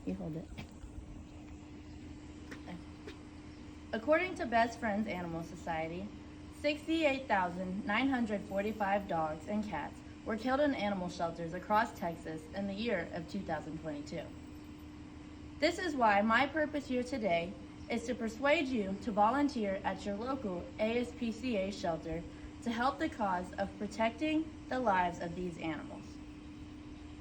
You hold it. According to Best Friends Animal Society, 68,945 dogs and cats were killed in animal shelters across Texas in the year of 2022. This is why my purpose here today is to persuade you to volunteer at your local ASPCA shelter to help the cause of protecting the lives of these animals.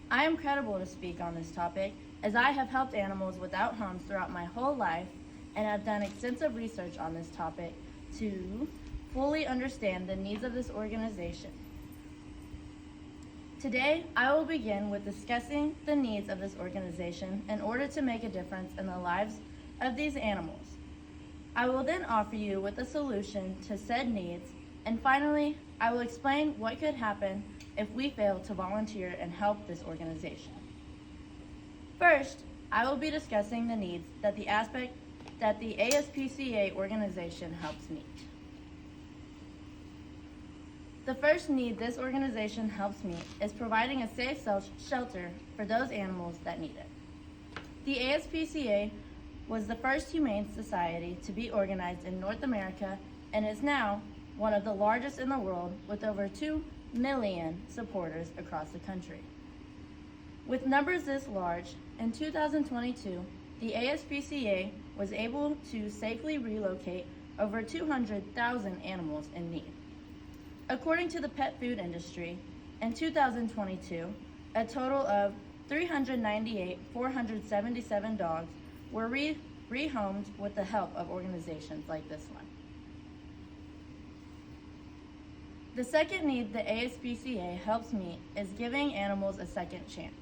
I am credible to speak on this topic as I have helped animals without homes throughout my whole life and have done extensive research on this topic to fully understand the needs of this organization. Today, I will begin with discussing the needs of this organization in order to make a difference in the lives of these animals. I will then offer you with a solution to said needs, and finally, I will explain what could happen if we fail to volunteer and help this organization. First, I will be discussing the needs that the ASPCA organization helps meet. The first need this organization helps meet is providing a safe shelter for those animals that need it. The ASPCA was the first humane society to be organized in North America and is now one of the largest in the world with over 2 million supporters across the country. With numbers this large, in 2022, the ASPCA was able to safely relocate over 200,000 animals in need. According to the pet food industry, in 2022, a total of 398,477 dogs were rehomed with the help of organizations like this one. The second need the ASPCA helps meet is giving animals a second chance.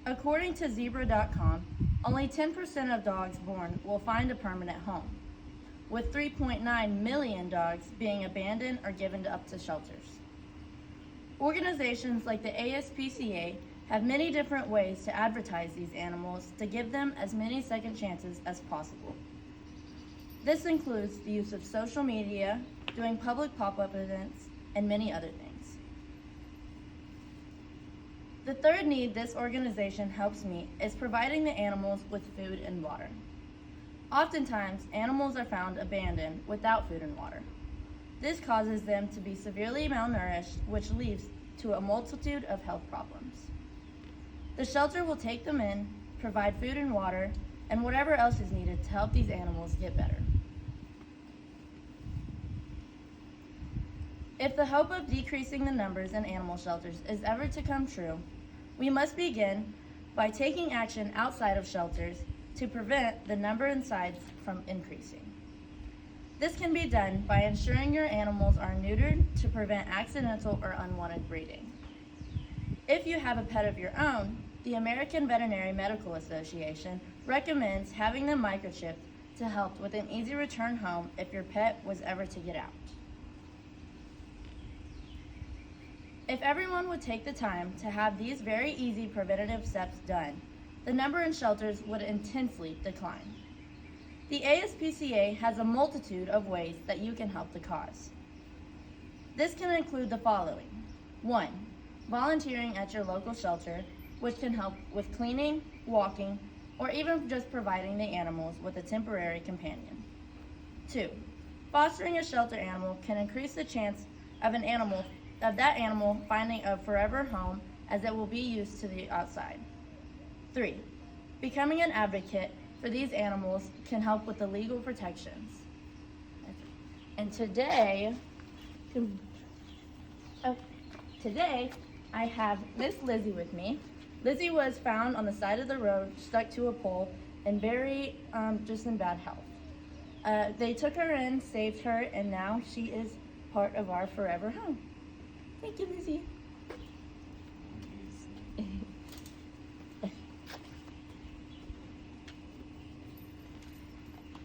According to Zebra.com, only 10% of dogs born will find a permanent home, with 3.9 million dogs being abandoned or given up to shelters. Organizations like the ASPCA have many different ways to advertise these animals to give them as many second chances as possible. This includes the use of social media, doing public pop-up events, and many other things. The third need this organization helps meet is providing the animals with food and water. Oftentimes, animals are found abandoned without food and water. This causes them to be severely malnourished, which leads to a multitude of health problems. The shelter will take them in, provide food and water, and whatever else is needed to help these animals get better. If the hope of decreasing the numbers in animal shelters is ever to come true, we must begin by taking action outside of shelters to prevent the number inside from increasing. This can be done by ensuring your animals are neutered to prevent accidental or unwanted breeding. If you have a pet of your own, the American Veterinary Medical Association recommends having them microchipped to help with an easy return home if your pet was ever to get out. If everyone would take the time to have these very easy preventative steps done, the number in shelters would intensely decline. The ASPCA has a multitude of ways that you can help the cause. This can include the following. 1. Volunteering at your local shelter, which can help with cleaning, walking, or even just providing the animals with a temporary companion. 2. Fostering a shelter animal can increase the chance of that animal finding a forever home, as it will be used to the outside. 3. Becoming an advocate for these animals can help with the legal protections. And today I have Miss Lizzie with me. Lizzie was found on the side of the road, stuck to a pole, and very just in bad health. They took her in, saved her, and now she is part of our forever home. Thank you, Lizzie.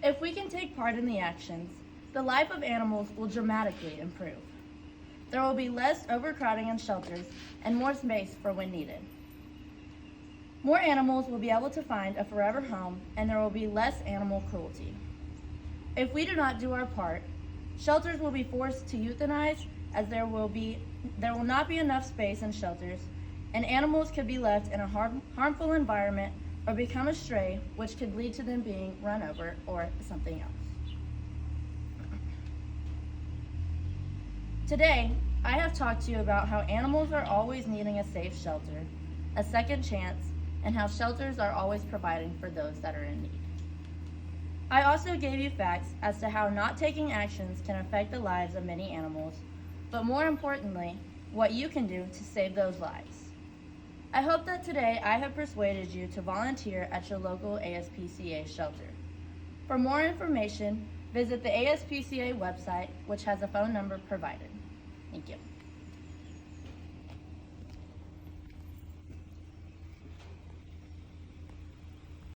If we can take part in the actions, the life of animals will dramatically improve. There will be less overcrowding in shelters and more space for when needed. More animals will be able to find a forever home, and there will be less animal cruelty. If we do not do our part, shelters will be forced to euthanize, as there will not be enough space in shelters, and animals could be left in a harmful environment or become a stray, which could lead to them being run over or something else. Today, I have talked to you about how animals are always needing a safe shelter, a second chance, and how shelters are always providing for those that are in need. I also gave you facts as to how not taking actions can affect the lives of many animals, but more importantly, what you can do to save those lives. I hope that today I have persuaded you to volunteer at your local ASPCA shelter. For more information, visit the ASPCA website, which has a phone number provided. Thank you.